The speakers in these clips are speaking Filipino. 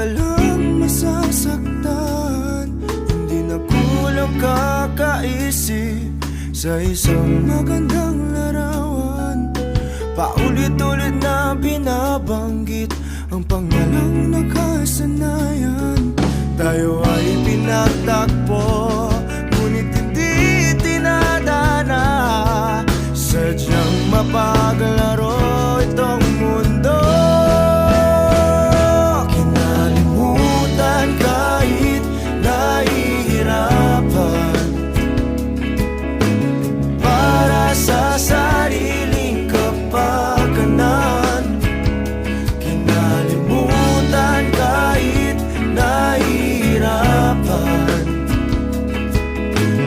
ka lang masasaktan. Hindi na kulang kakaisip sa isang magandang larawan. Paulit-ulit na binabanggit ang pangalang nakasanayan. Tayo ay pinagtagpo, ngunit hindi tinadana. Sadyang mapaglaro itong mundo. Kinalimutan kahit nahihirapan, para sa sariling kapakanan. Kinalimutan kahit nahihirapan,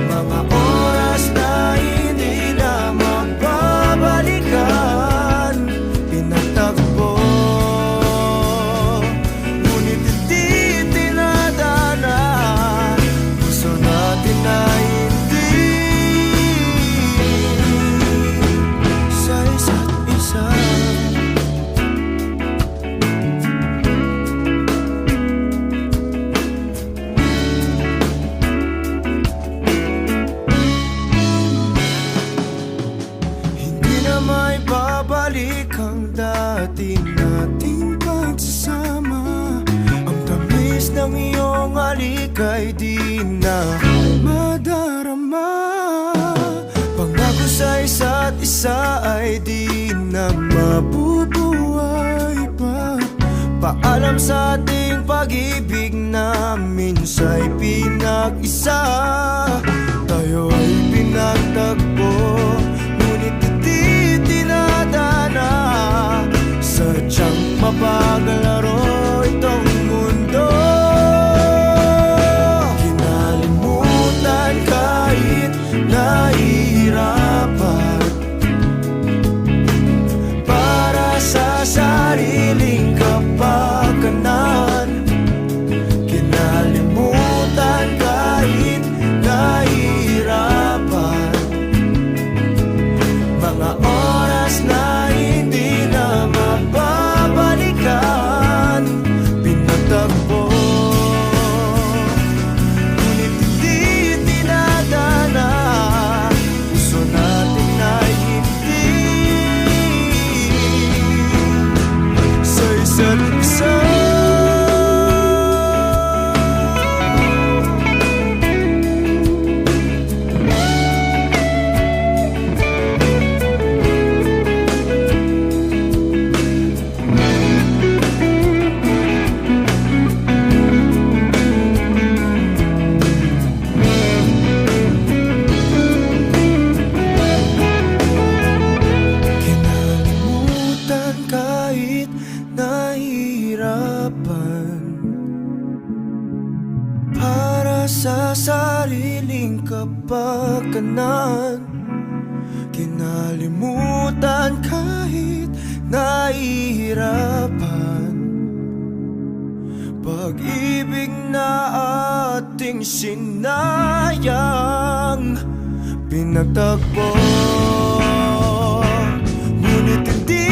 mga oras na hindi na magbabalikan. Pinagtagpo, ngunit hindi tinadana. Gusto natin na hindi sa isa't isa. Hindi na may babalik ang dati nating pagsasama. Ang tamis ng iyong halik ay di na madarama. Pangako sa isa't isa ay di na mabubuhay pa. Paalam sa ating pag-ibig na minsa'y pinag-isa. Tayo ay pinagtagpo, ngunit hindi tinadana. Sadyang mapaglaro itong mundo. Kinalimutan kahit nahihirapan, para sa sariling kapakanan. Kinalimutan kahit nahihirapan, mga oras na hindi na mababalikan. Pinagtagpo, ngunit hindi tinadana. Gusto natin na hindi sa isa't isa. Kinalimutan kahit nahihirapan, para sa sariling kapakanan. Kinalimutan kahit nahihirapan, pag-ibig na ating sinayang. Pinagtagpo, ngunit hindi